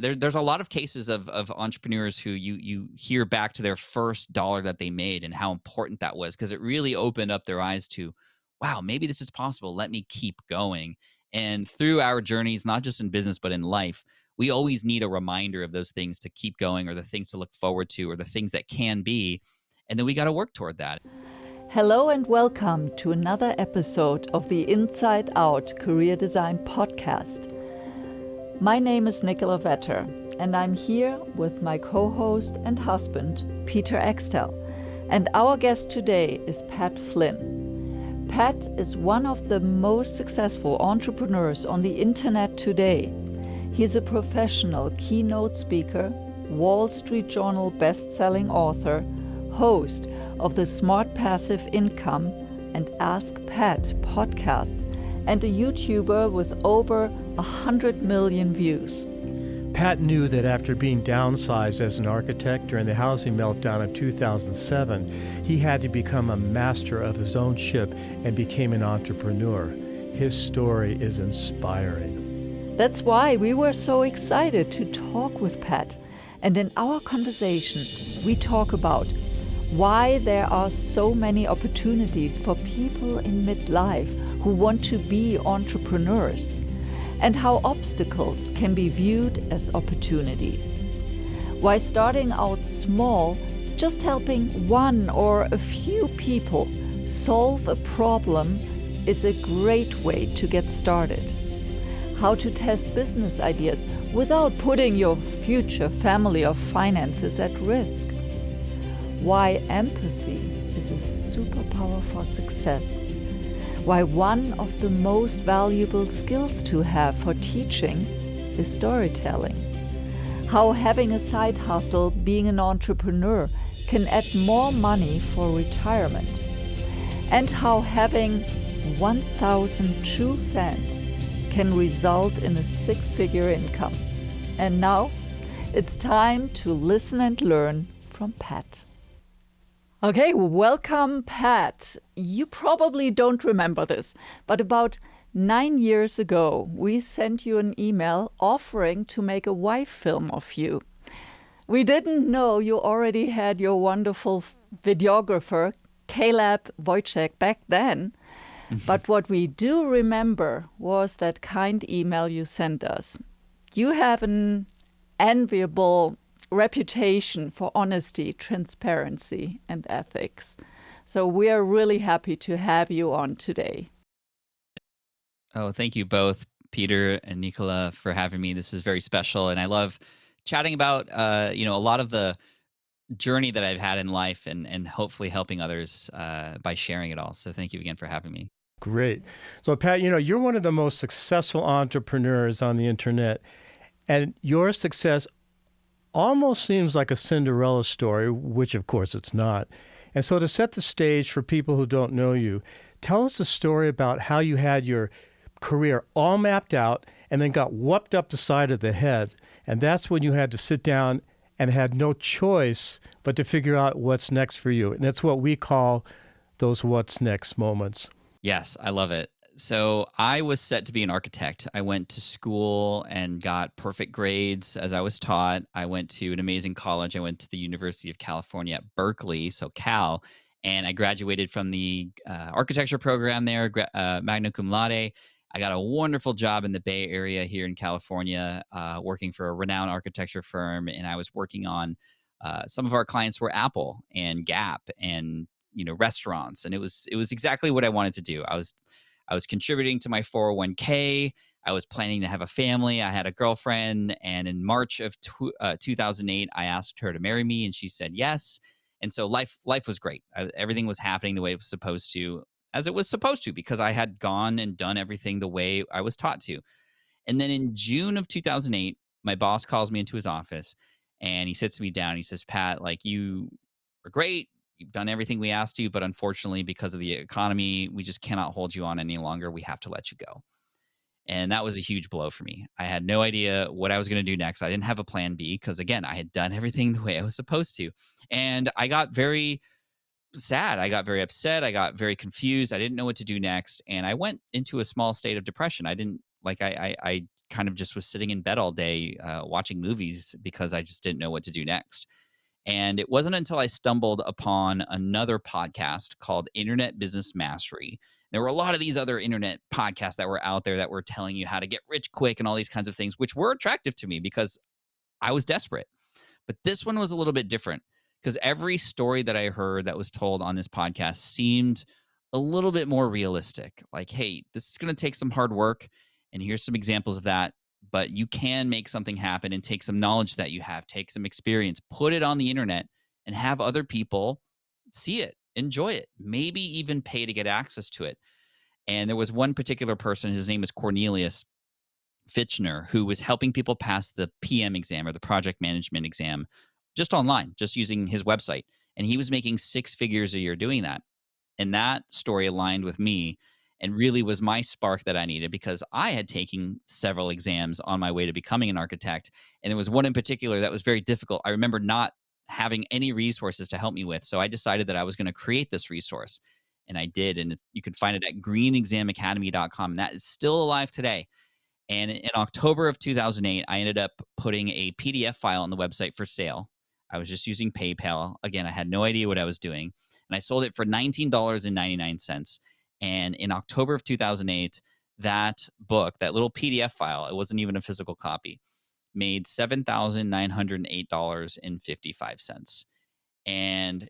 there's a lot of cases of entrepreneurs who you hear back to their first dollar that they made and how important that was because it really opened up their eyes to, wow, maybe this is possible. Let me keep going. And through our journeys, not just in business but in life, we always need a reminder of those things to keep going, or the things to look forward to, or the things that can be, and then we got to work toward that. Hello and welcome to another episode of the Inside Out Career Design Podcast. My name is Nicola Vetter, and I'm here with my co-host and husband, Peter Axtell. And our guest today is Pat Flynn. Pat is one of the most successful entrepreneurs on the internet today. He's a professional keynote speaker, Wall Street Journal best-selling author, host of the Smart Passive Income and Ask Pat podcasts, and a YouTuber with over 100 million views. Pat knew that after being downsized as an architect during the housing meltdown of 2007, he had to become a master of his own ship and became an entrepreneur. His story is inspiring. That's why we were so excited to talk with Pat. And in our conversation, we talk about why there are so many opportunities for people in midlife who want to be entrepreneurs, and how obstacles can be viewed as opportunities. Why starting out small, just helping one or a few people solve a problem, is a great way to get started. How to test business ideas without putting your future family or finances at risk. Why empathy is a superpower for success. Why one of the most valuable skills to have for teaching is storytelling. How having a side hustle, being an entrepreneur, can add more money for retirement. And how having 1,000 true fans can result in a six-figure income. And now, it's time to listen and learn from Pat. Okay, welcome, Pat. You probably don't remember this, but about 9 years ago, we sent you an email offering to make a wife film of you. We didn't know you already had your wonderful videographer, Caleb Wojcik, back then. But what we do remember was that kind email you sent us. You have an enviable reputation for honesty, transparency, and ethics. So we are really happy to have you on today. Oh, thank you both, Peter and Nicola, for having me. This is very special, and I love chatting about a lot of the journey that I've had in life, and hopefully helping others by sharing it all. So thank you again for having me. Great. So Pat, you're one of the most successful entrepreneurs on the internet, and your success almost seems like a Cinderella story, which of course it's not. And so to set the stage for people who don't know you, tell us a story about how you had your career all mapped out and then got whooped up the side of the head. And that's when you had to sit down and had no choice but to figure out what's next for you. And that's what we call those what's next moments. Yes, I love it. So I was set to be an architect. I went to school and got perfect grades as I was taught. I went to an amazing college. I went to the University of California at Berkeley, so Cal, and I graduated from the architecture program there, magna cum laude. I got a wonderful job in the Bay Area here in California, working for a renowned architecture firm, and I was working on some of our clients were Apple and Gap and restaurants, and it was exactly what I wanted to do. I was contributing to my 401k. I was planning to have a family. I had a girlfriend, and in March of 2008, I asked her to marry me, and she said yes. And so life was great. Everything was happening the way it was supposed to, as it was supposed to, because I had gone and done everything the way I was taught to. And then in June of 2008, my boss calls me into his office, and he sits me down. He says, "Pat, like, you are great. You've done everything we asked you, but unfortunately, because of the economy, we just cannot hold you on any longer. We have to let you go." And that was a huge blow for me. I had no idea what I was going to do next. I didn't have a plan B because, again, I had done everything the way I was supposed to. And I got very sad. I got very upset. I got very confused. I didn't know what to do next. And I went into a small state of depression. I didn't like, I kind of just was sitting in bed all day watching movies because I just didn't know what to do next. And it wasn't until I stumbled upon another podcast called Internet Business Mastery. There were a lot of these other internet podcasts that were out there that were telling you how to get rich quick and all these kinds of things, which were attractive to me because I was desperate. But this one was a little bit different because every story that I heard that was told on this podcast seemed a little bit more realistic. Like, hey, this is going to take some hard work. And here's some examples of that. But you can make something happen and take some knowledge that you have, take some experience, put it on the internet, and have other people see it, enjoy it, maybe even pay to get access to it. And there was one particular person, his name is Cornelius Fitchner, who was helping people pass the PM exam or the project management exam just online, just using his website. And he was making six figures a year doing that. And that story aligned with me and really was my spark that I needed because I had taken several exams on my way to becoming an architect. And there was one in particular that was very difficult. I remember not having any resources to help me with. So I decided that I was going to create this resource. And I did. And you can find it at greenexamacademy.com. And that is still alive today. And in October of 2008, I ended up putting a PDF file on the website for sale. I was just using PayPal. Again, I had no idea what I was doing. And I sold it for $19.99. And in October of 2008, that book, that little PDF file, it wasn't even a physical copy, made $7,908.55. And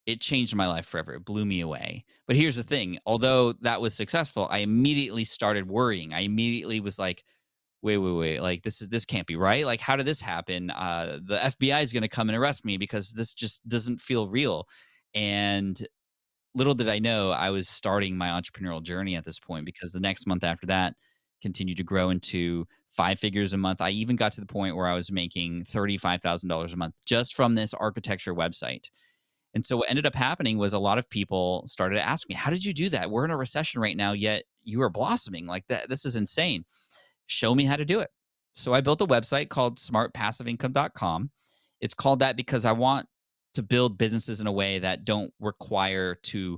it changed my life forever. It blew me away. But here's the thing, although that was successful, I immediately started worrying. I immediately was like, wait, like this can't be right. Like, how did this happen? The FBI is going to come and arrest me because this just doesn't feel real. And little did I know I was starting my entrepreneurial journey at this point because the next month after that continued to grow into five figures a month. I even got to the point where I was making $35,000 a month just from this architecture website. And so what ended up happening was a lot of people started to ask me, "How did you do that? We're in a recession right now, yet you are blossoming like that. This is insane. Show me how to do it." So I built a website called smartpassiveincome.com. It's called that because I want to build businesses in a way that don't require to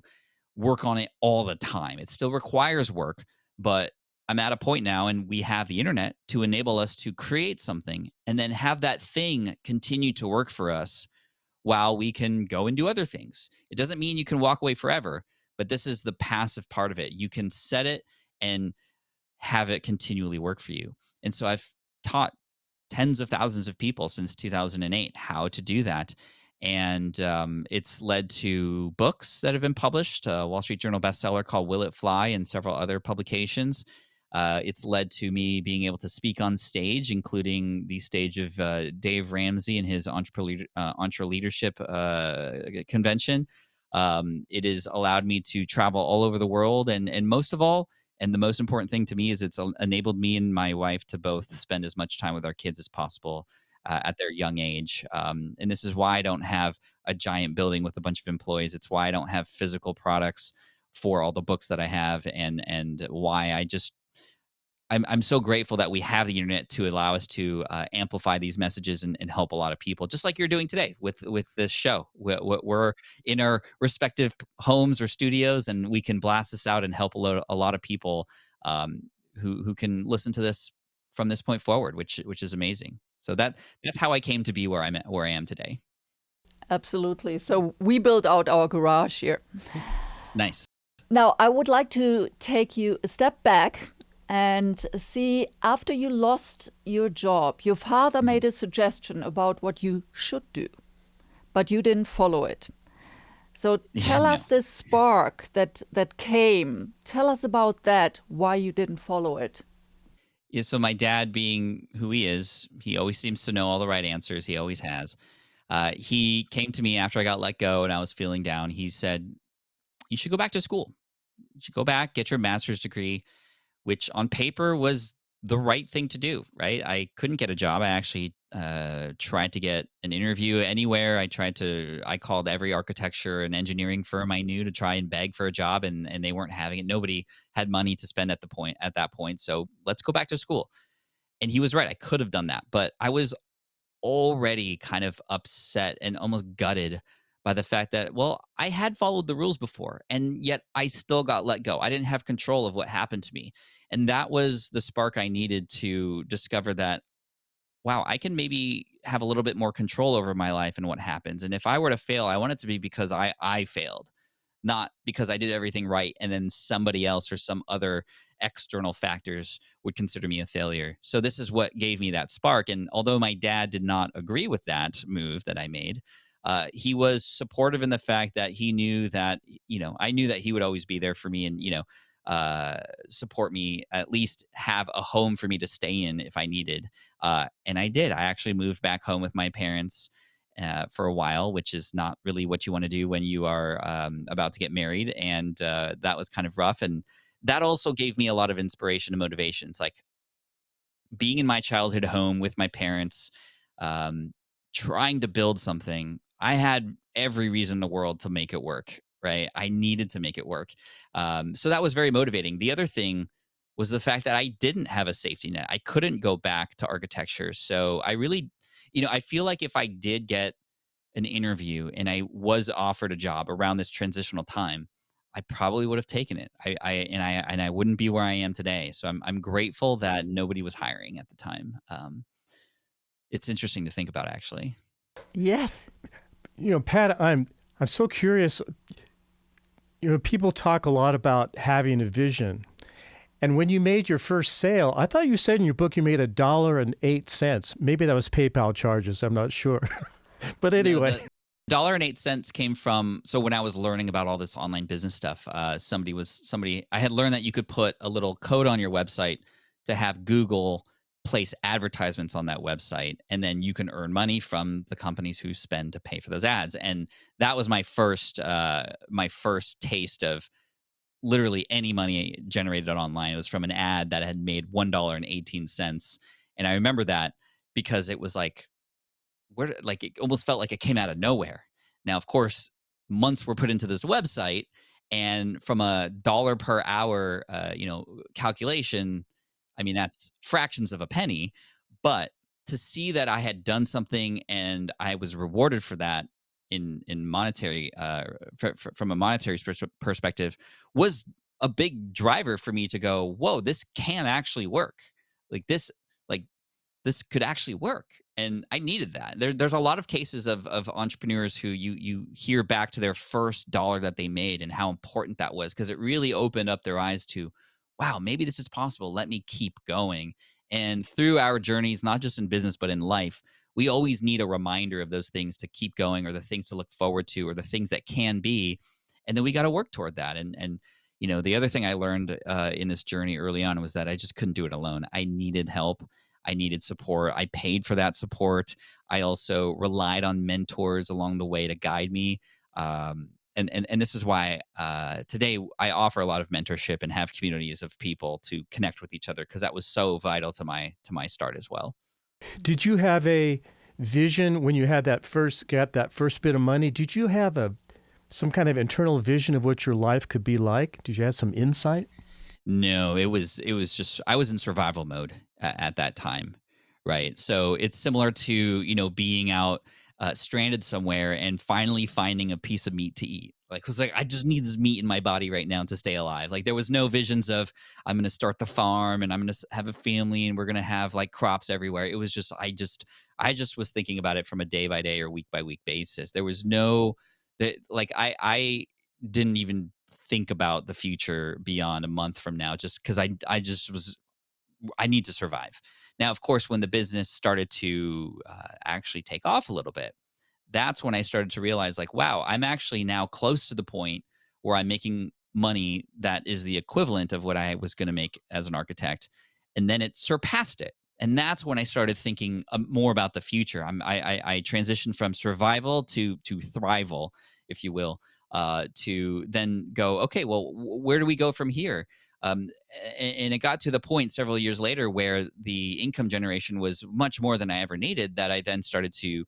work on it all the time. It still requires work, but I'm at a point now and we have the internet to enable us to create something and then have that thing continue to work for us while we can go and do other things. It doesn't mean you can walk away forever, but this is the passive part of it. You can set it and have it continually work for you. And so I've taught tens of thousands of people since 2008 how to do that. And it's led to books that have been published, a Wall Street Journal bestseller called Will It Fly, and several other publications. It's led to me being able to speak on stage, including the stage of Dave Ramsey and his Entre Leadership convention. It has allowed me to travel all over the world, and most of all, and the most important thing to me is it's enabled me and my wife to both spend as much time with our kids as possible at their young age. And this is why I don't have a giant building with a bunch of employees. It's why I don't have physical products for all the books that I have, and why I'm so grateful that we have the internet to allow us to amplify these messages and help a lot of people, just like you're doing today with this show. We're in our respective homes or studios, and we can blast this out and help a lot of people who can listen to this from this point forward, which is amazing. So that's how I came to be where I am today. Absolutely. So we built out our garage here. Nice. Now, I would like to take you a step back and see, after you lost your job, your father made a suggestion about what you should do, but you didn't follow it. So tell us this spark that came. Tell us about that, why you didn't follow it. Yeah, so my dad, being who he is, he always seems to know all the right answers. He always has. He came to me after I got let go and I was feeling down. He said, "You should go back to school. You should go back, get your master's degree," which on paper was the right thing to do, right? I couldn't get a job. I actually tried to get an interview anywhere. I called every architecture and engineering firm I knew to try and beg for a job, and they weren't having it. Nobody had money to spend at that point. So let's go back to school. And he was right. I could have done that, but I was already kind of upset and almost gutted by the fact that, well, I had followed the rules before and yet I still got let go. I didn't have control of what happened to me. And that was the spark I needed to discover that, wow, I can maybe have a little bit more control over my life and what happens. And if I were to fail, I want it to be because I failed, not because I did everything right and then somebody else or some other external factors would consider me a failure. So this is what gave me that spark. And although my dad did not agree with that move that I made, he was supportive in the fact that he knew that, I knew that he would always be there for me and, support me, at least have a home for me to stay in if I needed. And I did. I actually moved back home with my parents for a while, which is not really what you want to do when you are about to get married. And that was kind of rough. And that also gave me a lot of inspiration and motivation. It's like being in my childhood home with my parents, um, trying to build something. I had every reason in the world to make it work, right? I needed to make it work. So that was very motivating. The other thing was the fact that I didn't have a safety net. I couldn't go back to architecture. So I really, I feel like if I did get an interview and I was offered a job around this transitional time, I probably would have taken it. I wouldn't be where I am today. So I'm grateful that nobody was hiring at the time. It's interesting to think about, actually. Yes. Pat, I'm so curious. People talk a lot about having a vision. And when you made your first sale, I thought you said in your book you made $1.08. Maybe that was PayPal charges. I'm not sure. But No, anyway. the $1.08 came from, so when I was learning about all this online business stuff, somebody I had learned that you could put a little code on your website to have Google place advertisements on that website, and then you can earn money from the companies who spend to pay for those ads. And that was my first taste of literally any money generated online. It was from an ad that had made $1.18. And I remember that because it was like it almost felt like it came out of nowhere. Now, of course, months were put into this website, and from a dollar per hour, calculation, I mean that's fractions of a penny. But to see that I had done something and I was rewarded for that in monetary, from a monetary perspective, was a big driver for me to go, whoa, this can actually work. Like this, like this could actually work. And I needed that. There's a lot of cases of entrepreneurs who you hear back to their first dollar that they made and how important that was, because it really opened up their eyes to, wow, maybe this is possible. Let me keep going. And through our journeys, not just in business but in life, we always need a reminder of those things to keep going, or the things to look forward to, or the things that can be. And then we got to work toward that. And the other thing I learned in this journey early on was that I just couldn't do it alone. I needed help. I needed support. I paid for that support. I also relied on mentors along the way to guide me. And this is why today I offer a lot of mentorship and have communities of people to connect with each other, because that was so vital to my start as well. Did you have a vision when you had got that first bit of money? Did you have some kind of internal vision of what your life could be like? Did you have some insight? No, it was just I was in survival mode at that time, right? So it's similar to being out stranded somewhere and finally finding a piece of meat to eat. Like, it's like I just need this meat in my body right now to stay alive. Like, there was no visions of I'm going to start the farm and I'm going to have a family and we're going to have like crops everywhere. It was just I just was thinking about it from a day by day or week by week basis. There was no that like I didn't even think about the future beyond a month from now, just because I just was I need to survive. Now, of course, when the business started to actually take off a little bit, that's when I started to realize, like, wow, I'm actually now close to the point where I'm making money that is the equivalent of what I was going to make as an architect. And then it surpassed it. And that's when I started thinking more about the future. I transitioned from survival to thrival, if you will, to then go, okay, well, where do we go from here? Um, and it got to the point several years later where the income generation was much more than I ever needed, that I then started to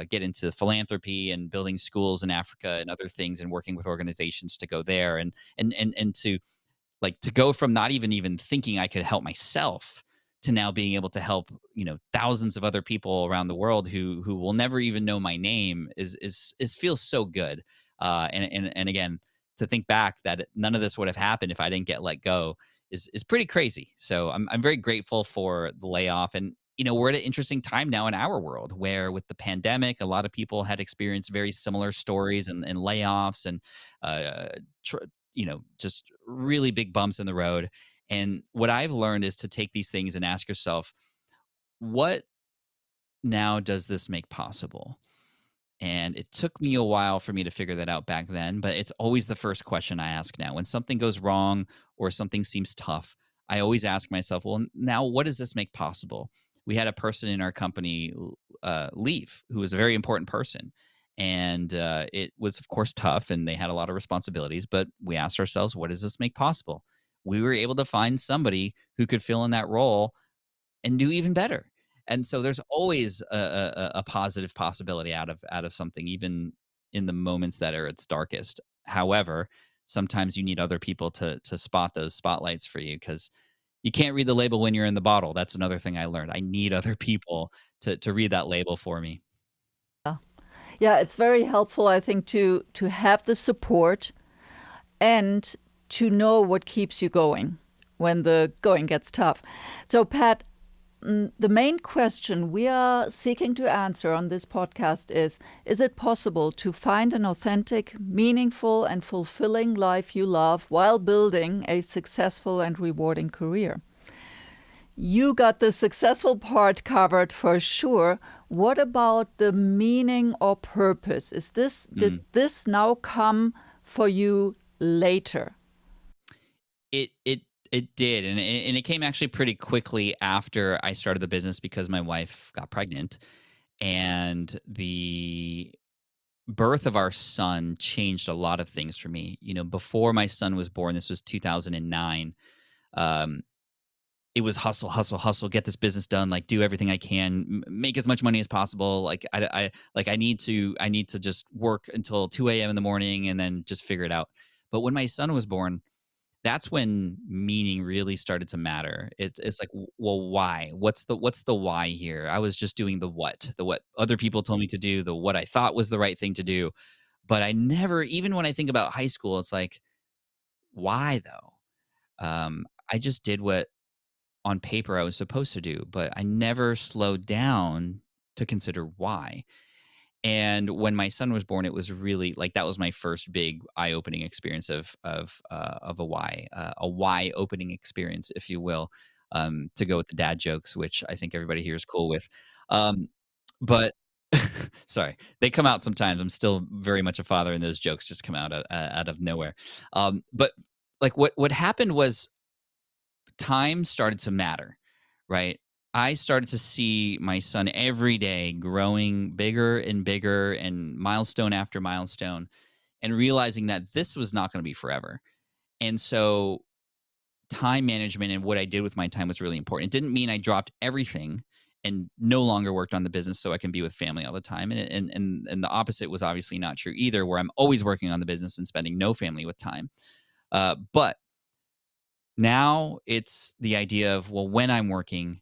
get into philanthropy and building schools in Africa and other things, and working with organizations to go there, and to go from not even thinking I could help myself to now being able to help thousands of other people around the world who will never even know my name is feels so good. And again, to think back that none of this would have happened if I didn't get let go is pretty crazy. So I'm very grateful for the layoff. And we're at an interesting time now in our world where with the pandemic, a lot of people had experienced very similar stories and layoffs and uh, tr- just really big bumps in the road. And what I've learned is to take these things and ask yourself, what now does this make possible? And it took me a while for me to figure that out back then, but it's always the first question I ask now. When something goes wrong or something seems tough, I always ask myself, well, now what does this make possible? We had a person in our company leave who was a very important person. And it was, of course, tough and they had a lot of responsibilities, but we asked ourselves, what does this make possible? We were able to find somebody who could fill in that role and do even better. And so there's always a positive possibility out of something, even in the moments that are its darkest. However, sometimes you need other people to spot those spotlights for you because you can't read the label when you're in the bottle. That's another thing I learned. I need other people to read that label for me. Yeah, it's very helpful, I think, to have the support and to know what keeps you going when the going gets tough. So, Pat, the main question we are seeking to answer on this podcast is it possible to find an authentic, meaningful, and fulfilling life you love while building a successful and rewarding career? You got the successful part covered for sure. What about the meaning or purpose? Did this now come for you later? It did, and it came actually pretty quickly after I started the business because my wife got pregnant, and the birth of our son changed a lot of things for me. Before my son was born, this was 2009. Um, it was hustle, hustle, hustle, get this business done, like do everything I can, make as much money as possible. Like I need to just work until 2 a.m. in the morning and then just figure it out. But when my son was born, that's when meaning really started to matter. It's like, well, why? What's the why here? I was just doing the what other people told me to do, the what I thought was the right thing to do. But I never, even when I think about high school, it's like, why though? I just did what on paper I was supposed to do, but I never slowed down to consider why. And when my son was born, it was really like that was my first big eye-opening experience of a why opening experience, if you will, to go with the dad jokes, which I think everybody here is cool with. But sorry, they come out sometimes. I'm still very much a father, and those jokes just come out of nowhere. But like what happened was time started to matter, right? I started to see my son every day growing bigger and bigger and milestone after milestone and realizing that this was not going to be forever. And so time management and what I did with my time was really important. It didn't mean I dropped everything and no longer worked on the business so I can be with family all the time. And the opposite was obviously not true either, where I'm always working on the business and spending no family with time. But now it's the idea of, well, when I'm working,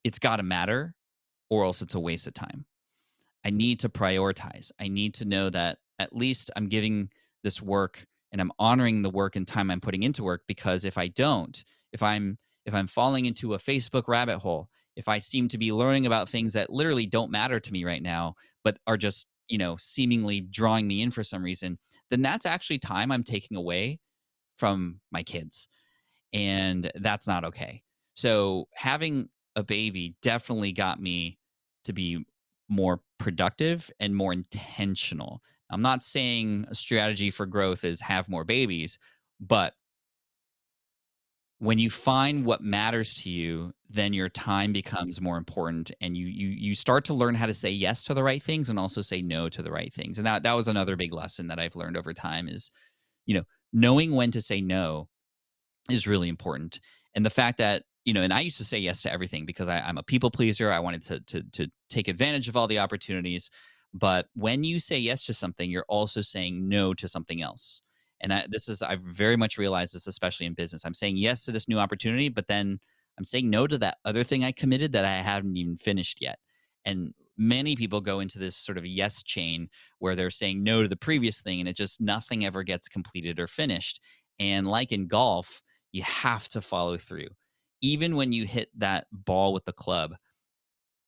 it's got to matter or else it's a waste of time. I need to prioritize. I need to know that at least I'm giving this work and I'm honoring the work and time I'm putting into work because if I don't, if I'm if I'm falling into a Facebook rabbit hole, if I seem to be learning about things that literally don't matter to me right now but are just, seemingly drawing me in for some reason, then that's actually time I'm taking away from my kids and that's not okay. So having a baby definitely got me to be more productive and more intentional. I'm not saying a strategy for growth is have more babies, but when you find what matters to you, then your time becomes more important and you start to learn how to say yes to the right things and also say no to the right things. And that was another big lesson that I've learned over time is, you know, knowing when to say no is really important. And the fact that, and I used to say yes to everything because I'm a people pleaser. I wanted to take advantage of all the opportunities. But when you say yes to something, you're also saying no to something else. And I've very much realized this, especially in business. I'm saying yes to this new opportunity, but then I'm saying no to that other thing I committed that I haven't even finished yet. And many people go into this sort of yes chain where they're saying no to the previous thing, and it just nothing ever gets completed or finished. And like in golf, you have to follow through. Even when you hit that ball with the club,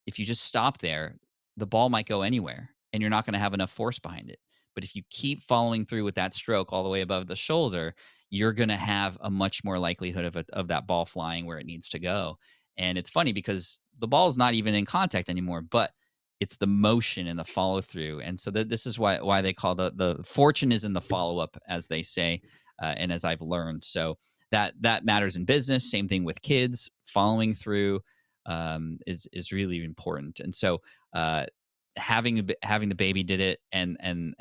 if you just stop there, the ball might go anywhere and you're not going to have enough force behind it. But if you keep following through with that stroke all the way above the shoulder, you're going to have a much more likelihood of that ball flying where it needs to go. And it's funny because the ball's not even in contact anymore, but it's the motion and the follow through. And so this is why they call the fortune is in the follow up, as they say, and as I've learned. So that matters in business. Same thing with kids, following through is really important. And so having the baby did it, and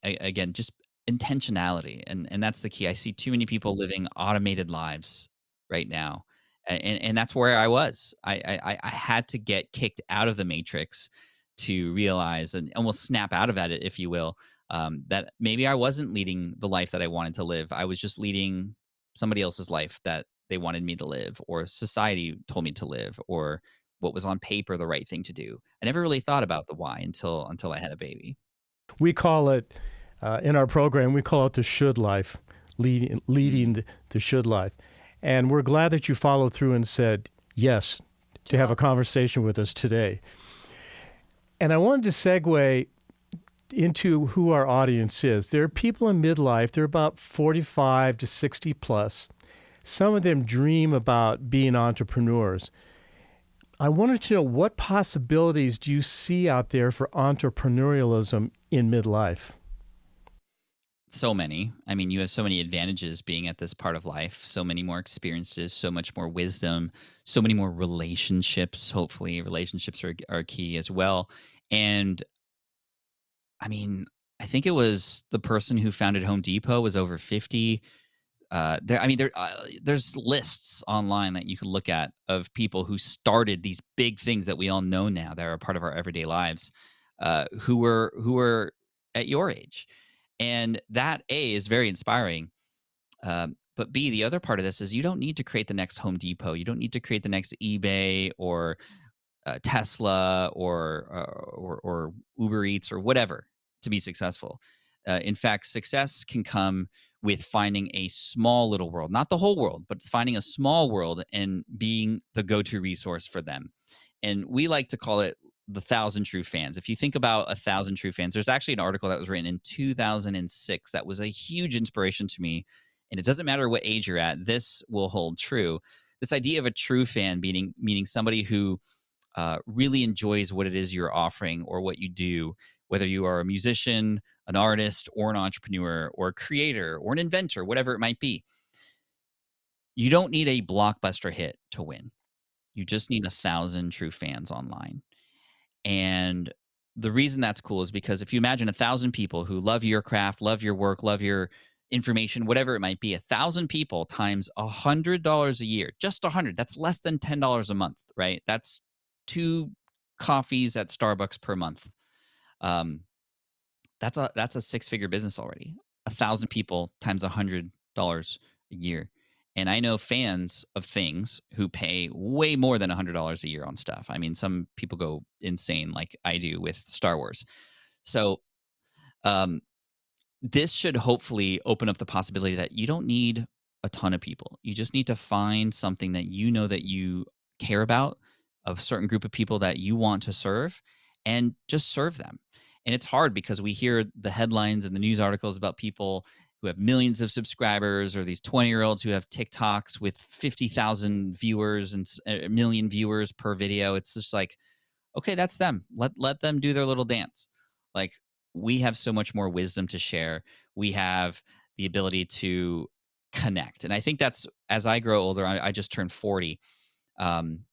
again, just intentionality, and that's the key. I see too many people living automated lives right now, and that's where I was. I had to get kicked out of the matrix to realize and almost snap out of it, if you will, that maybe I wasn't leading the life that I wanted to live. I was just leading somebody else's life that they wanted me to live, or society told me to live, or what was on paper the right thing to do. I never really thought about the why until I had a baby. We call it, in our program, we call it the should life, leading the should life. And we're glad that you followed through and said yes to have a conversation with us today. And I wanted to segue into who our audience is. There are people in midlife, they're about 45 to 60 plus. Some of them dream about being entrepreneurs. I wanted to know, what possibilities do you see out there for entrepreneurialism in midlife? So many. I mean, you have so many advantages being at this part of life, so many more experiences, so much more wisdom, so many more relationships. Hopefully, relationships are key as well. And I mean, I think it was the person who founded Home Depot was over 50. There's lists online that you can look at of people who started these big things that we all know now that are a part of our everyday lives, who were at your age, and that A is very inspiring. But B, the other part of this is you don't need to create the next Home Depot. You don't need to create the next eBay or Tesla or Uber Eats or whatever to be successful. In fact, success can come with finding a small little world, not the whole world, but finding a small world and being the go-to resource for them. And we like to call it the thousand true fans. If you think about a thousand true fans, there's actually an article that was written in 2006 that was a huge inspiration to me. And it doesn't matter what age you're at, this will hold true. This idea of a true fan meaning somebody who really enjoys what it is you're offering or what you do, whether you are a musician, an artist, or an entrepreneur, or a creator, or an inventor, whatever it might be. You don't need a blockbuster hit to win. You just need 1,000 true fans online. And the reason that's cool is because if you imagine 1,000 people who love your craft, love your work, love your information, whatever it might be, 1,000 people times $100 a year, just 100, that's less than $10 a month, right? That's two coffees at Starbucks per month. Um, that's a six-figure business already. 1,000 people times $100 a year. And I know fans of things who pay way more than $100 a year on stuff. I mean, some people go insane like I do with Star Wars. So, um, this should hopefully open up the possibility that you don't need a ton of people. You just need to find something that you know that you care about, a certain group of people that you want to serve, and just serve them. And it's hard because we hear the headlines and the news articles about people who have millions of subscribers, or these 20-year-olds who have TikToks with 50,000 viewers and a million viewers per video. It's just like, okay, that's them. Let them do their little dance. Like, we have so much more wisdom to share. We have the ability to connect. And I think that's, as I grow older, I just turned 40. Um,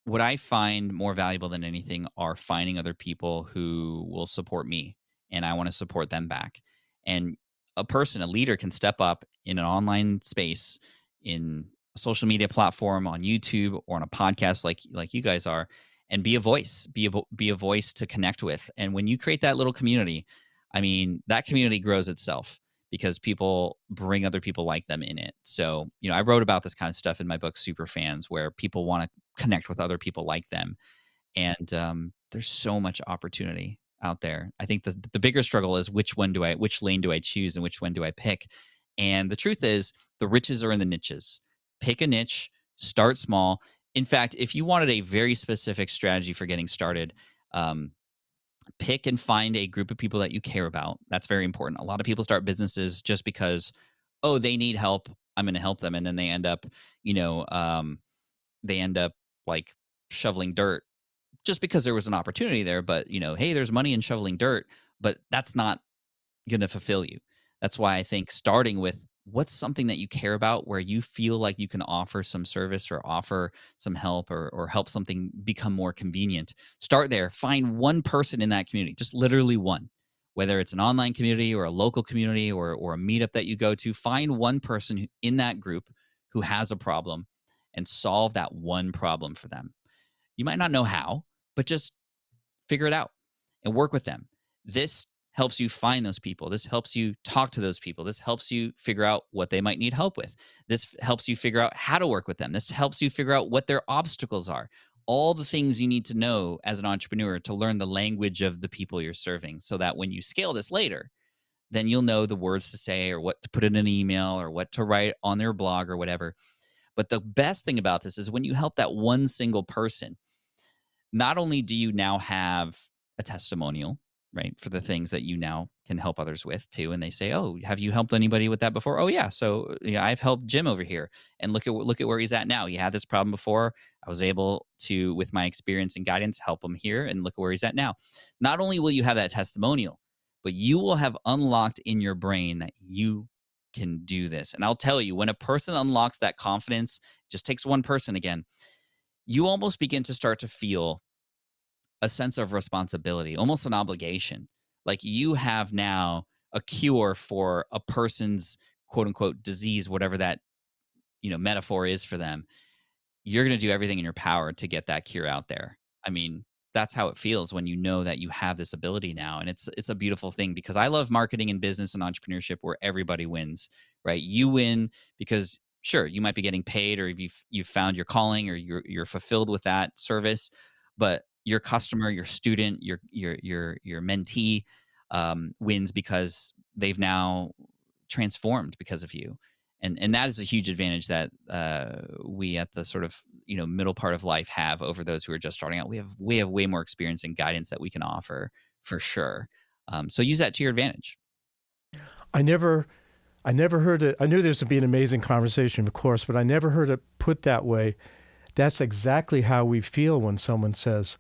what I find more valuable than anything are finding other people who will support me, and I want to support them back. And a leader can step up in an online space, in a social media platform, on YouTube, or on a podcast like you guys are, and be a voice, be a voice to connect with. And when you create that little community, I mean, that community grows itself because people bring other people like them in it. So, I wrote about this kind of stuff in my book Super Fans, where people want to connect with other people like them. And there's so much opportunity out there. I think the bigger struggle is which lane do I choose and which one do I pick? And the truth is, the riches are in the niches. Pick a niche, start small. In fact, if you wanted a very specific strategy for getting started, um, pick and find a group of people that you care about. That's very important. A lot of people start businesses just because, oh, they need help. I'm going to help them, and then they end up, you know, they end up like shoveling dirt just because there was an opportunity there. But hey, there's money in shoveling dirt, but that's not going to fulfill you. That's why I think starting with what's something that you care about where you feel like you can offer some service or offer some help or help something become more convenient. Start there. Find one person in that community, just literally one. Whether it's an online community or a local community or a meetup that you go to, find one person in that group who has a problem and solve that one problem for them. You might not know how, but just figure it out and work with them. This helps you find those people. This helps you talk to those people. This helps you figure out what they might need help with. This helps you figure out how to work with them. This helps you figure out what their obstacles are. All the things you need to know as an entrepreneur to learn the language of the people you're serving so that when you scale this later, then you'll know the words to say or what to put in an email or what to write on their blog or whatever. But the best thing about this is when you help that one single person, not only do you now have a testimonial, right, for the things that you now can help others with too, and they say, "Oh, have you helped anybody with that before?" "Oh yeah, so yeah, I've helped Jim over here, and look at where he's at now. He had this problem before. I was able to, with my experience and guidance, help him here, and look at where he's at now." Not only will you have that testimonial, but you will have unlocked in your brain that you can do this. And I'll tell you, when a person unlocks that confidence, just takes one person again, you almost begin to start to feel a sense of responsibility, almost an obligation. Like you have now a cure for a person's quote unquote disease, whatever that, metaphor is for them. You're going to do everything in your power to get that cure out there. I mean, that's how it feels when you know that you have this ability now, and it's a beautiful thing because I love marketing and business and entrepreneurship where everybody wins, right? You win because sure, you might be getting paid or if you've found your calling or you're fulfilled with that service, but your customer, your student, your mentee wins because they've now transformed because of you, and that is a huge advantage that we at the sort of middle part of life have over those who are just starting out. We have way more experience and guidance that we can offer for sure. So use that to your advantage. I never I never heard it. I knew this would be an amazing conversation, of course, but I never heard it put that way. That's exactly how we feel when someone says,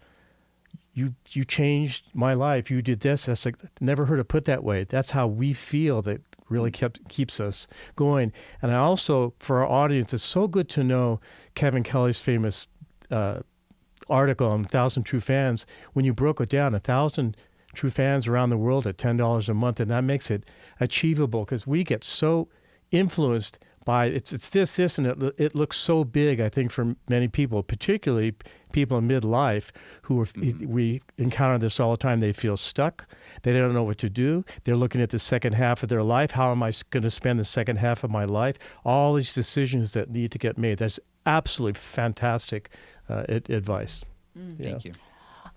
you changed my life. You did this. That's like, never heard it put that way. That's how we feel. That really keeps us going. And I also, for our audience, it's so good to know Kevin Kelly's famous article on 1,000 True Fans. When you broke it down, 1,000 true fans around the world at $10 a month, and that makes it achievable because we get so influenced by it's this, and it looks so big. I think for many people, particularly people in midlife, who are, we encounter this all the time. They feel stuck. They don't know what to do. They're looking at the second half of their life. How am I going to spend the second half of my life? All these decisions that need to get made. That's absolutely fantastic advice. Yeah. Thank you.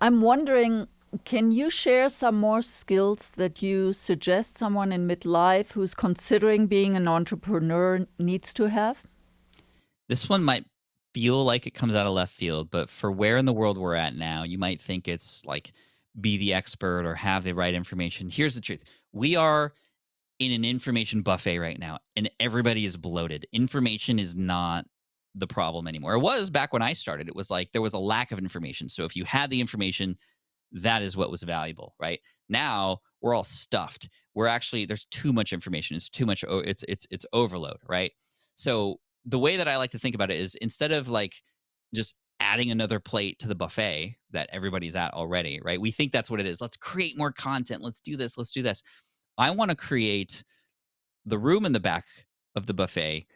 I'm wondering, can you share some more skills that you suggest someone in midlife who's considering being an entrepreneur needs to have? This one might feel like it comes out of left field, but for where in the world we're at now, you might think it's like be the expert or have the right information. Here's the truth. We are in an information buffet right now, and everybody is bloated. Information is not the problem anymore. It was back when I started. It was like there was a lack of information. So if you had the information, that is what was valuable, right? Now we're all stuffed. We're actually there's too much information. It's too much. It's overload, right? So the way that I like to think about it is instead of like just adding another plate to the buffet that everybody's at already, right? We think that's what it is. Let's create more content. Let's do this. Let's do this. I want to create the room in the back of the buffet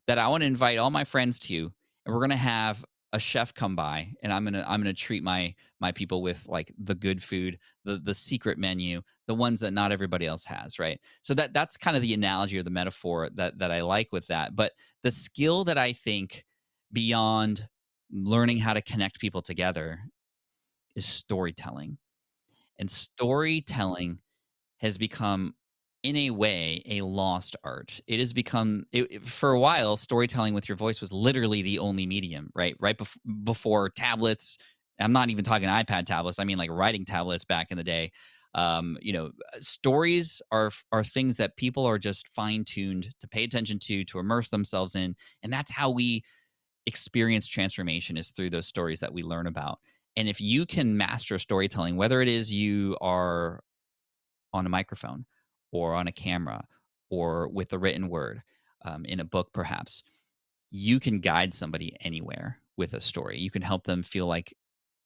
that I want to invite all my friends to, and we're gonna have a chef come by, and I'm gonna treat my people with like the good food, the secret menu, the ones that not everybody else has, right? So that's kind of the analogy or the metaphor that I like with that. But the skill that I think beyond learning how to connect people together is storytelling. And storytelling has become, in a way, a lost art. It has become for a while, storytelling with your voice was literally the only medium, right? Before tablets. I'm not even talking iPad tablets. I mean, like writing tablets back in the day. Stories are things that people are just fine tuned to pay attention to immerse themselves in, and that's how we experience transformation is through those stories that we learn about. And if you can master storytelling, whether it is you are on a microphone or on a camera or with the written word, in a book, perhaps, you can guide somebody anywhere with a story. You can help them feel like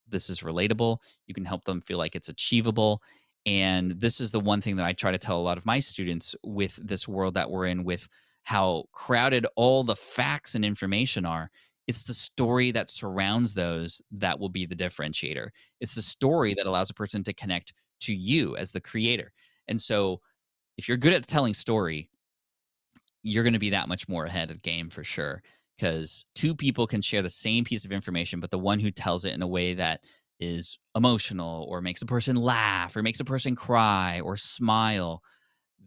this is relatable. You can help them feel like it's achievable. And this is the one thing that I try to tell a lot of my students with this world that we're in, with how crowded all the facts and information are. It's the story that surrounds those that will be the differentiator. It's the story that allows a person to connect to you as the creator. And so, if you're good at telling story, you're going to be that much more ahead of the game for sure. Because two people can share the same piece of information, but the one who tells it in a way that is emotional or makes a person laugh or makes a person cry or smile,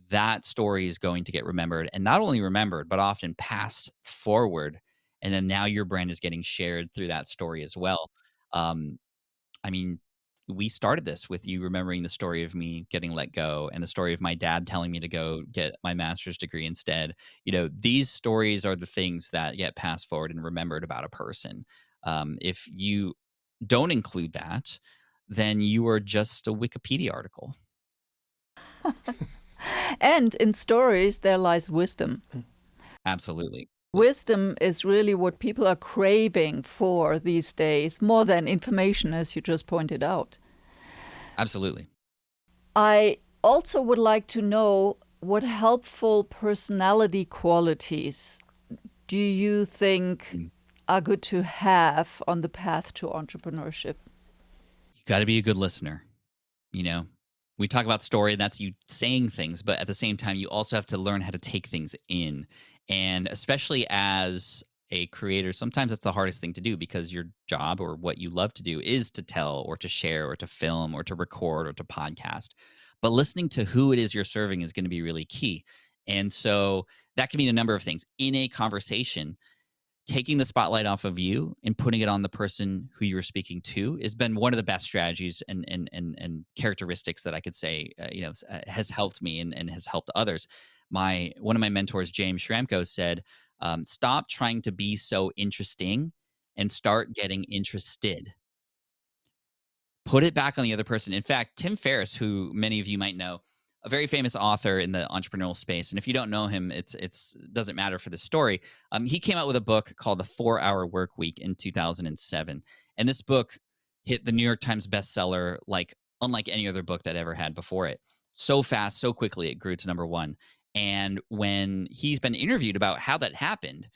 that story is going to get remembered, and not only remembered, but often passed forward. And then now your brand is getting shared through that story as well. Um, I mean, we started this with you remembering the story of me getting let go and the story of my dad telling me to go get my master's degree instead. These stories are the things that get passed forward and remembered about a person. If you don't include that, then you are just a Wikipedia article. And in stories, there lies wisdom. Absolutely. Wisdom is really what people are craving for these days, more than information, as you just pointed out. Absolutely. I also would like to know, what helpful personality qualities do you think Mm. are good to have on the path to entrepreneurship? You got to be a good listener. You know, we talk about story, and that's you saying things, but at the same time, you also have to learn how to take things in. And especially as a creator, sometimes it's the hardest thing to do because your job or what you love to do is to tell or to share or to film or to record or to podcast. But listening to who it is you're serving is going to be really key. And so that can mean a number of things in a conversation. Taking the spotlight off of you and putting it on the person who you're speaking to has been one of the best strategies and characteristics that I could say has helped me and has helped others. My One of my mentors, James Schramko, said, "Stop trying to be so interesting and start getting interested." Put it back on the other person. In fact, Tim Ferriss, who many of you might know, a very famous author in the entrepreneurial space, and if you don't know him, it's doesn't matter for the story. He came out with a book called The 4 Hour Work Week in 2007, and this book hit the New York Times bestseller like unlike any other book that ever had before it. So fast, so quickly, it grew to number one. And when he's been interviewed about how that happened,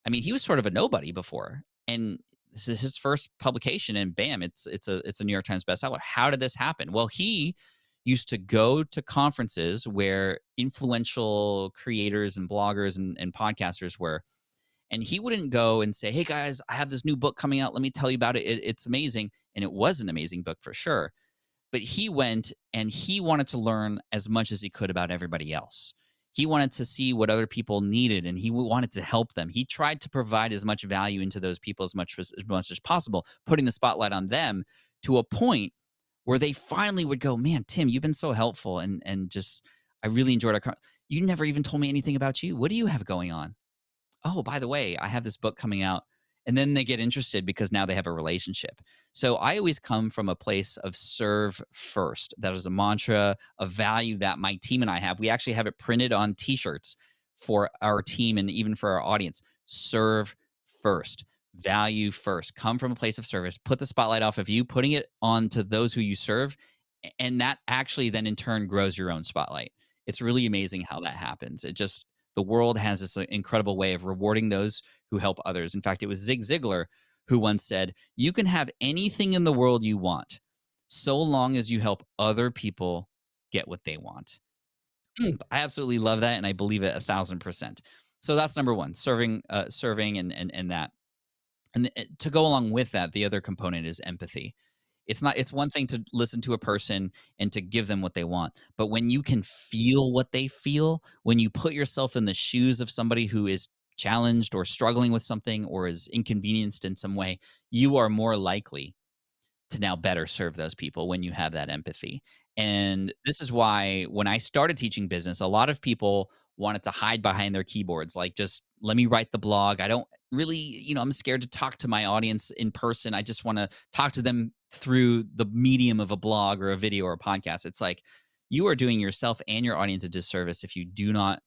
I mean, he was sort of a nobody before, and this is his first publication, and bam, it's a New York Times bestseller. How did this happen? Well, he used to go to conferences where influential creators and bloggers and podcasters were, and he wouldn't go and say, "Hey guys, I have this new book coming out. Let me tell you about it. It's amazing," and it was an amazing book for sure. But he went and he wanted to learn as much as he could about everybody else. He wanted to see what other people needed and he wanted to help them. He tried to provide as much value into those people as much as possible, putting the spotlight on them to a point where they finally would go, "Man, Tim, you've been so helpful and just I really enjoyed you never even told me anything about you. What do you have going on?" "Oh, by the way, I have this book coming out." And then they get interested because now they have a relationship. So I always come from a place of serve first. That is a mantra, a value that my team and I have. We actually have it printed on t-shirts for our team and even for our audience. Serve first, value first. Come from a place of service. Put the spotlight off of you, putting it on to those who you serve. And that actually then in turn grows your own spotlight. It's really amazing how that happens. The world has this incredible way of rewarding those who help others. In fact, it was Zig Ziglar who once said, "You can have anything in the world you want, so long as you help other people get what they want." I absolutely love that, and I believe it 1,000%. So that's number one: serving, and that. And to go along with that, the other component is empathy. It's one thing to listen to a person and to give them what they want, but when you can feel what they feel, when you put yourself in the shoes of somebody who is challenged or struggling with something or is inconvenienced in some way, you are more likely to now better serve those people when you have that empathy. And this is why when I started teaching business, a lot of people wanted to hide behind their keyboards, like, just let me write the blog. I don't really, I'm scared to talk to my audience in person. I just want to talk to them through the medium of a blog or a video or a podcast. It's like you are doing yourself and your audience a disservice if you do not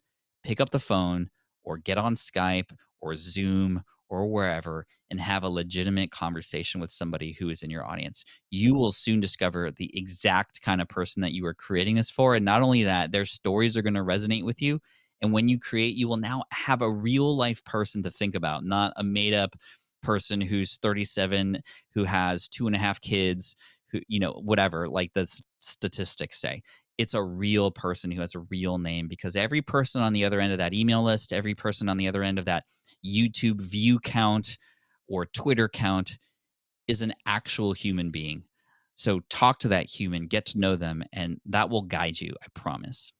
pick up the phone or get on Skype or Zoom or wherever and have a legitimate conversation with somebody who is in your audience. You will soon discover the exact kind of person that you are creating this for. And not only that, their stories are going to resonate with you. And when you create, you will now have a real life person to think about, not a made up person who's 37, who has 2.5 kids, who, whatever, like the statistics say. It's a real person who has a real name, because every person on the other end of that email list, every person on the other end of that YouTube view count or Twitter count is an actual human being. So talk to that human, get to know them, and that will guide you, I promise.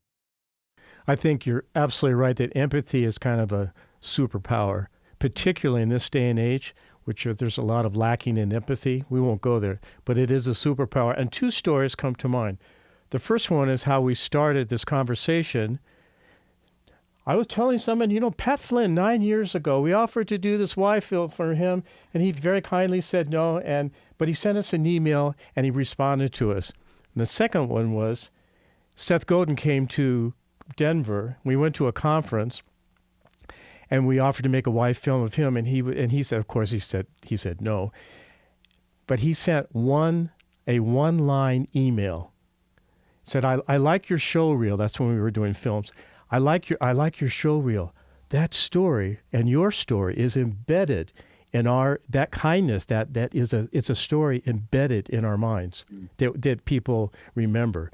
I think you're absolutely right that empathy is kind of a superpower, particularly in this day and age, which there's a lot of lacking in empathy. We won't go there, but it is a superpower. And two stories come to mind. The first one is how we started this conversation. I was telling someone, Pat Flynn, 9 years ago, we offered to do this Y film for him, and he very kindly said no. But he sent us an email and he responded to us. And the second one was Seth Godin came to Denver. We went to a conference, and we offered to make a Y film of him, and he said, of course, he said no. But he sent a one-line email. Said, I like your show reel. That's when we were doing films. I like your show reel. That story and your story is embedded in that kindness. It's a story embedded in our minds that people remember.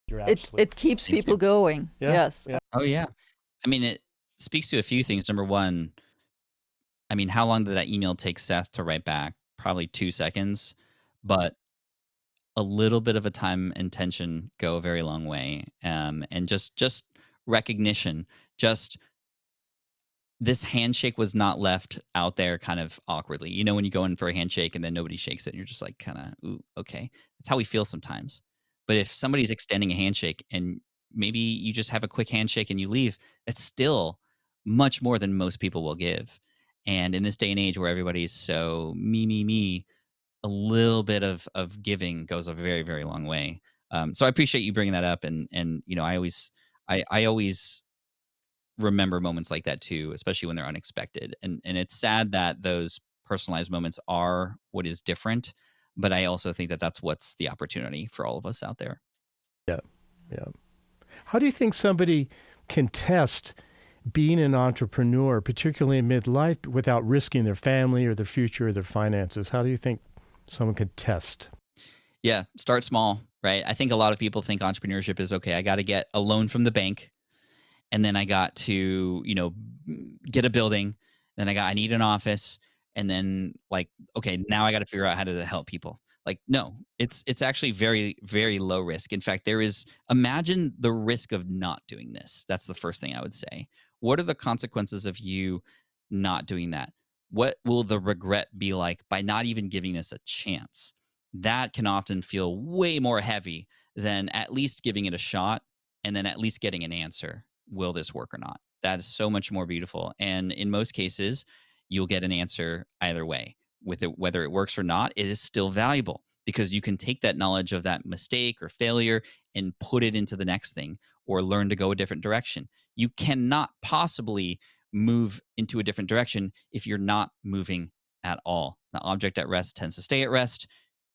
It keeps people going. Yeah. Yes. Yeah. Oh, yeah. I mean, it speaks to a few things. Number one, I mean, how long did that email take Seth to write back? Probably 2 seconds, but a little bit of a time and tension go a very long way. And just recognition, just this handshake was not left out there kind of awkwardly. When you go in for a handshake and then nobody shakes it and you're just like, kind of, ooh, okay. That's how we feel sometimes. But if somebody's extending a handshake and maybe you just have a quick handshake and you leave, it's still much more than most people will give. And in this day and age where everybody's so me, a little bit of giving goes a very, very long way. So I appreciate you bringing that up, and I always remember moments like that too, especially when they're unexpected. And it's sad that those personalized moments are what is different, but I also think that that's what's the opportunity for all of us out there. Yeah. Yeah. How do you think somebody can test being an entrepreneur, particularly in midlife, without risking their family or their future or their finances? How do you think someone could test? Yeah, start small, right? I think a lot of people think entrepreneurship is okay. I got to get a loan from the bank, and then I got to, get a building. Then I need an office, and then, like, okay, now I got to figure out how to help people. Like, no, it's actually very, very low risk. In fact, imagine the risk of not doing this. That's the first thing I would say. What are the consequences of you not doing that? What will the regret be like by not even giving this a chance? That can often feel way more heavy than at least giving it a shot and then at least getting an answer. Will this work or not? That is so much more beautiful. And in most cases, you'll get an answer either way. With it, whether it works or not, it is still valuable because you can take that knowledge of that mistake or failure and put it into the next thing or learn to go a different direction. You cannot possibly move into a different direction if you're not moving at all. The object at rest tends to stay at rest.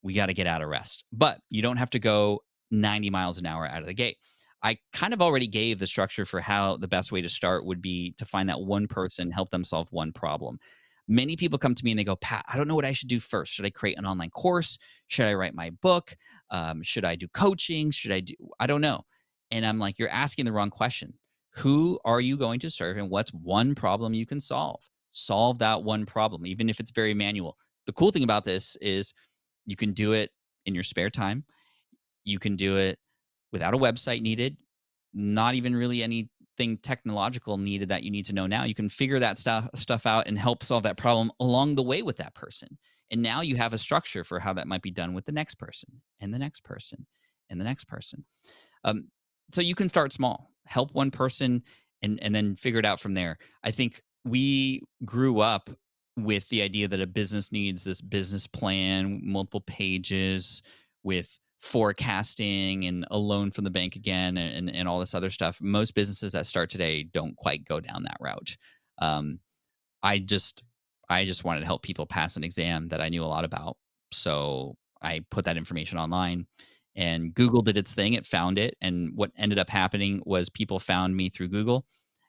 We got to get out of rest, but you don't have to go 90 miles an hour out of the gate. I kind of already gave the structure for how the best way to start would be to find that one person, help them solve one problem. Many people come to me and they go, Pat, I don't know what I should do first. Should I create an online course? Should I write my book? Should I do coaching? I don't know. And I'm like, you're asking the wrong question. Who are you going to serve and what's one problem you can solve? Solve that one problem, even if it's very manual. The cool thing about this is You can do it in your spare time. You can do it without a website needed, not even really anything technological needed that you need to know now. You can figure that stuff out and help solve that problem along the way with that person. And now you have a structure for how that might be done with the next person and the next person and the next person. Um, so you can start small, help one person, and then figure it out from there. I think we grew up with the idea that a business needs this business plan, multiple pages with forecasting and a loan from the bank again, and all this other stuff. Most businesses that start today don't quite go down that route. Um, I just I just wanted to help people pass an exam that I knew a lot about. So I put that information online, and Google did its thing. It found it. And what ended up happening was people found me through Google,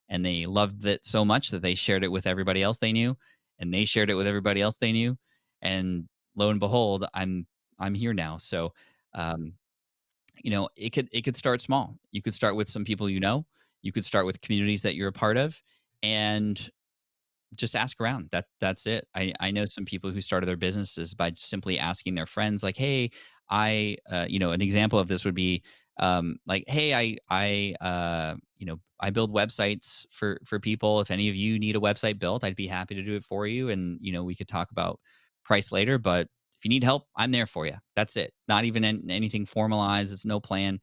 and they loved it so much that they shared it with everybody else they knew, and they shared it with everybody else they knew. And lo and behold, I'm here now. So um, it could start small. You could start with some people you know. You could start with communities that you're a part of, and just ask around. That's it. I know some people who started their businesses by simply asking their friends, like, "Hey, an example of this would be, like, hey, I build websites for people. If any of you need a website built, I'd be happy to do it for you, and we could talk about price later. But if you need help, I'm there for you. That's it. Not even anything formalized. It's no plan.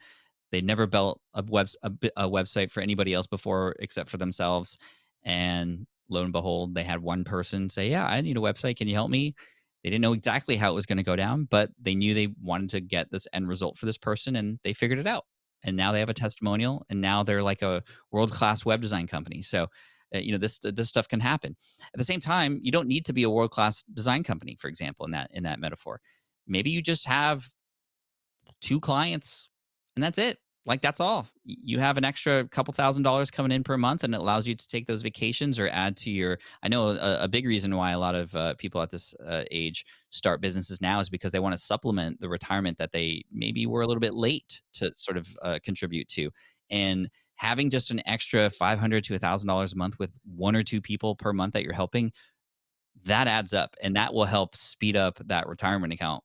They never built a website for anybody else before except for themselves. And lo and behold, they had one person say, "Yeah, I need a website. Can you help me?" They didn't know exactly how it was going to go down, but they knew they wanted to get this end result for this person, and they figured it out. And now they have a testimonial, and now they're like a world class web design company. So, this stuff can happen. At the same time, you don't need to be a world class design company, for example, in that metaphor. Maybe you just have two clients, and that's it. Like, that's all. You have an extra couple $1,000s coming in per month, and it allows you to take those vacations or add to your. I know a big reason why a lot of people at this age start businesses now is because they want to supplement the retirement that they maybe were a little bit late to sort of contribute to. And having just an extra $500 to $1,000 a month with one or two people per month that you're helping, that adds up, and that will help speed up that retirement account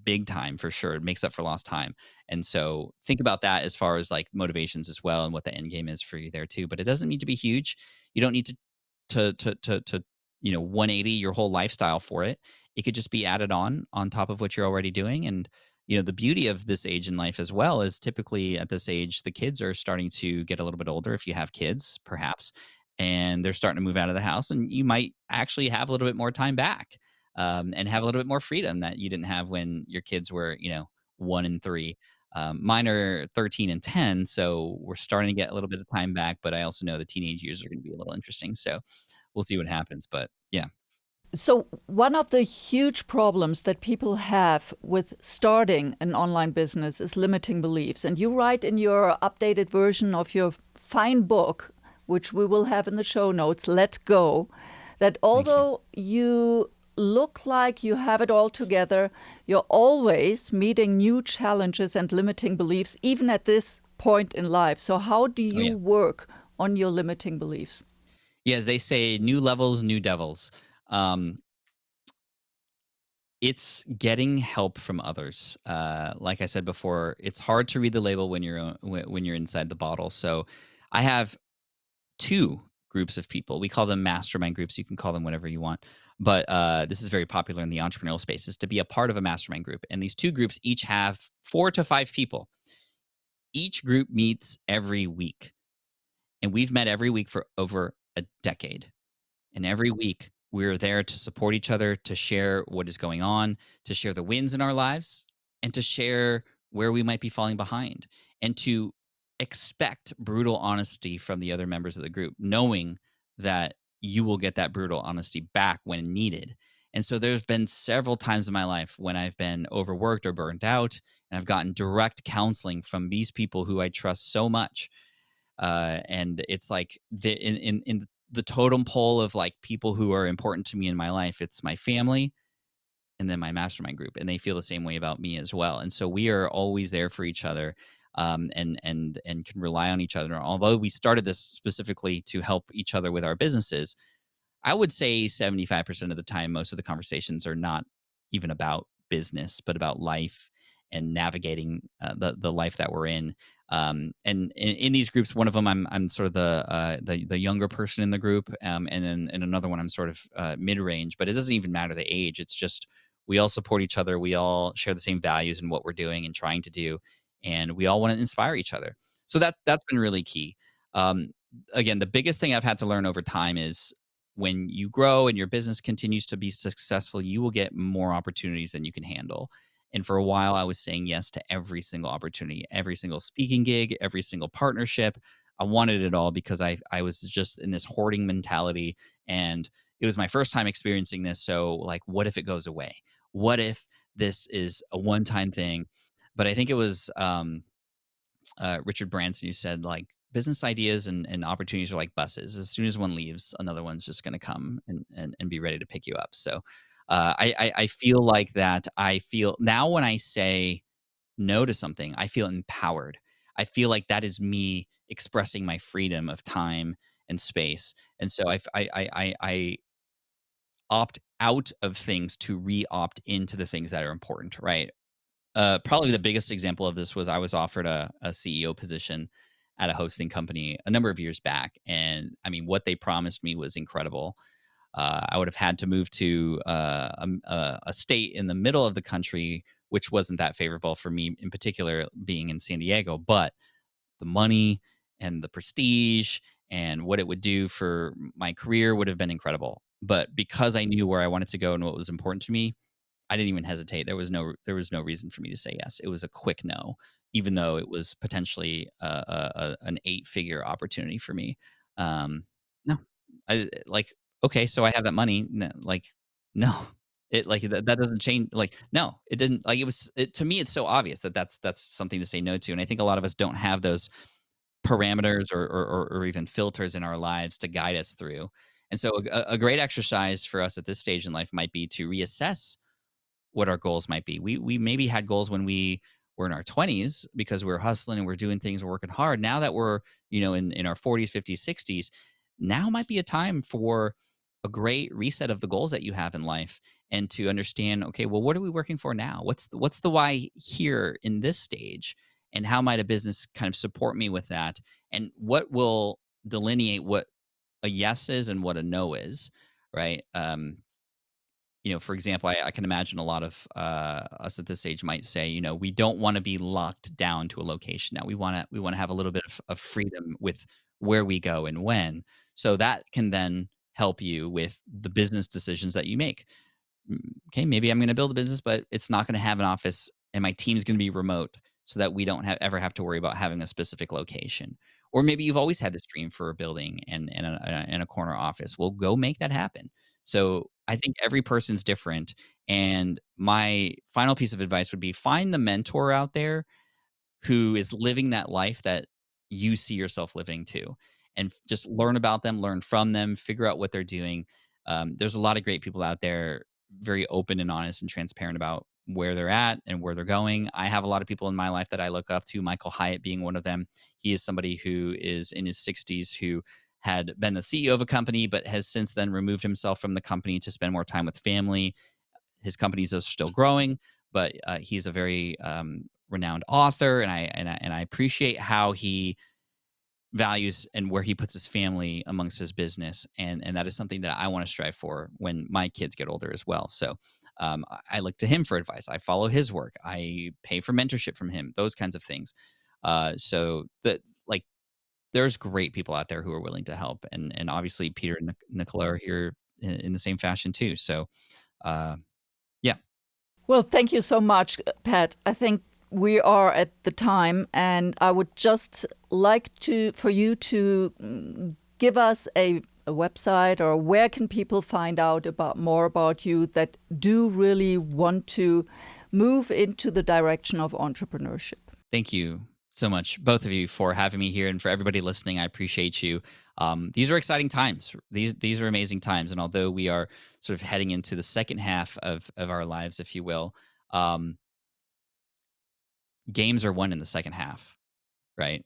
big time for sure. It makes up for lost time. And so think about that as far as like motivations as well and what the end game is for you there too. But it doesn't need to be huge. You don't need to 180 your whole lifestyle for it. It could just be added on top of what you're already doing. And the beauty of this age in life as well is typically at this age the kids are starting to get a little bit older if you have kids perhaps, and they're starting to move out of the house, and you might actually have a little bit more time back, and have a little bit more freedom that you didn't have when your kids were 1 and 3. Mine are 13 and 10, so we're starting to get a little bit of time back, but I also know the teenage years are going to be a little interesting, so we'll see what happens. But yeah. So, one of the huge problems that people have with starting an online business is limiting beliefs. And you write in your updated version of your fine book, which we will have in the show notes, Let Go, that Thank you. although you look like you have it all together, you're always meeting new challenges and limiting beliefs, even at this point in life. So, how do Oh yeah. you work on your limiting beliefs? Yeah, as they say, new levels, new devils. Um, it's getting help from others. Like I said before, it's hard to read the label when you're inside the bottle. So I have two groups of people. We call them mastermind groups. You can call them whatever you want. But this is very popular in the entrepreneurial space, is to be a part of a mastermind group. And these two groups each have 4 to 5 people. Each group meets every week. And we've met every week for over a decade. And every week, we're there to support each other, to share what is going on, to share the wins in our lives, and to share where we might be falling behind, and to expect brutal honesty from the other members of the group, knowing that you will get that brutal honesty back when needed. And so there's been several times in my life when I've been overworked or burnt out, and I've gotten direct counseling from these people who I trust so much, and it's like in the totem pole of like people who are important to me in my life, it's my family and then my mastermind group, and they feel the same way about me as well. And so we are always there for each other, and can rely on each other. Although we started this specifically to help each other with our businesses, I would say 75% of the time, most of the conversations are not even about business, but about life and navigating the life that we're in. And in these groups, one of them I'm sort of the younger person in the group, and then in another one I'm sort of mid range. But it doesn't even matter the age. It's just we all support each other. We all share the same values in what we're doing and trying to do, and we all want to inspire each other. So that's been really key. Um, Again, the biggest thing I've had to learn over time is when you grow and your business continues to be successful, you will get more opportunities than you can handle. And for a while, I was saying yes to every single opportunity, every single speaking gig, every single partnership. I wanted it all because I was just in this hoarding mentality, and it was my first time experiencing this. So, like, what if it goes away? What if this is a one time thing? But I think it was Richard Branson who said, like, business ideas and opportunities are like buses. As soon as one leaves, another one's just going to come and be ready to pick you up. So I feel like that. I feel now when I say no to something, I feel empowered. I feel like that is me expressing my freedom of time and space. And so I opt out of things to re-opt into the things that are important, right? Probably the biggest example of this was I was offered a CEO position at a hosting company a number of years back, and I mean, what they promised me was incredible. I would have had to move to a state in the middle of the country, which wasn't that favorable for me in particular, being in San Diego. But the money and the prestige and what it would do for my career would have been incredible. But because I knew where I wanted to go and what was important to me, I didn't even hesitate. There was no reason for me to say yes. It was a quick no, even though it was potentially an 8-figure opportunity for me. No, like, okay, so I have that money. No, like, no, it like that doesn't change. Like, no, it didn't. Like, to me, it's so obvious that that's something to say no to. And I think a lot of us don't have those parameters or even filters in our lives to guide us through. And so a great exercise for us at this stage in life might be to reassess what our goals might be. We maybe had goals when we were in our 20s because we are hustling and we're doing things, we're working hard. Now that we're, in our 40s, 50s, 60s, now might be a time for a great reset of the goals that you have in life and to understand, okay, well, what are we working for now? What's the why here in this stage? And how might a business kind of support me with that? And what will delineate what a yes is and what a no is, right? For example, I can imagine a lot of us at this age might say, we don't want to be locked down to a location now. We want to have a little bit of freedom with where we go and when. So that can then help you with the business decisions that you make. Okay, maybe I'm going to build a business, but it's not going to have an office, and my team's going to be remote, so that we don't ever have to worry about having a specific location. Or maybe you've always had this dream for a building and a corner office. Well, go make that happen. So I think every person's different. And my final piece of advice would be find the mentor out there who is living that life that you see yourself living too. And just learn about them, learn from them, figure out what they're doing. There's a lot of great people out there, very open and honest and transparent about where they're at and where they're going. I have a lot of people in my life that I look up to, Michael Hyatt being one of them. He is somebody who is in his 60s who had been the CEO of a company, but has since then removed himself from the company to spend more time with family. His companies are still growing, but he's a very renowned author, and I appreciate how he values and where he puts his family amongst his business, and that is something that I want to strive for when my kids get older as well. So I look to him for advice. I follow his work. I pay for mentorship from him. Those kinds of things. So that like there's great people out there who are willing to help, and obviously Peter and Nicola are here in the same fashion too. So uh, yeah. Well, thank you so much, Pat. I think we are at the time, and I would just like for you to give us a website, or where can people find out more about you that do really want to move into the direction of entrepreneurship. Thank you so much, both of you, for having me here, and for everybody listening. I appreciate you. These are exciting times. These are amazing times, and although we are sort of heading into the second half of our lives, if you will, um, games are won in the second half, right?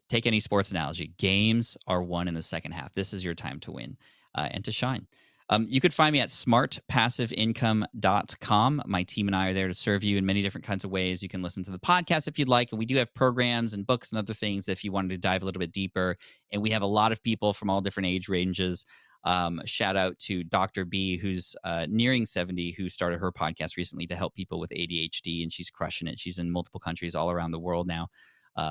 Take any sports analogy. Games are won in the second half. This is your time to win and to shine. You could find me at smartpassiveincome.com. My team and I are there to serve you in many different kinds of ways. You can listen to the podcast if you'd like. And we do have programs and books and other things if you wanted to dive a little bit deeper. And we have a lot of people from all different age ranges. Shout out to Dr. B, who's nearing 70, who started her podcast recently to help people with ADHD. And she's crushing it. She's in multiple countries all around the world now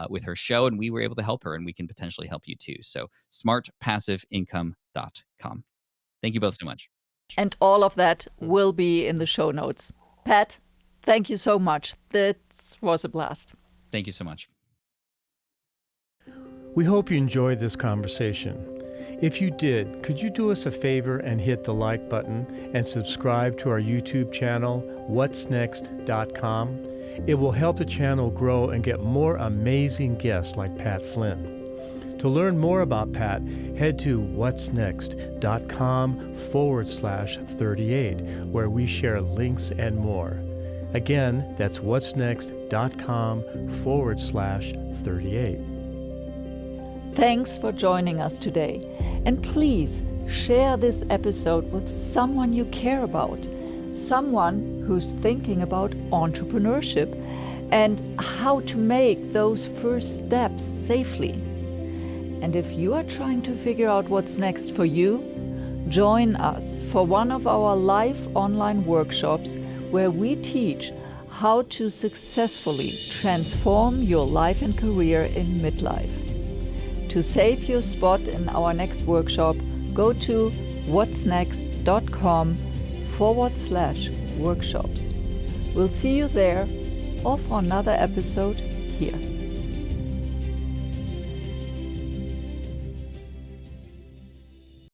with her show. And we were able to help her, and we can potentially help you too. So smartpassiveincome.com. Thank you both so much. And all of that will be in the show notes. Pat, thank you so much. This was a blast. Thank you so much. We hope you enjoyed this conversation. If you did, could you do us a favor and hit the like button and subscribe to our YouTube channel, Whatsnext.com? It will help the channel grow and get more amazing guests like Pat Flynn. To learn more about Pat, head to whatsnext.com/38, where we share links and more. Again, that's whatsnext.com/38. Thanks for joining us today. And please share this episode with someone you care about, someone who's thinking about entrepreneurship and how to make those first steps safely. And if you are trying to figure out what's next for you, join us for one of our live online workshops where we teach how to successfully transform your life and career in midlife. To save your spot in our next workshop, go to Whatsnext.com/workshops. We'll see you there or for another episode here.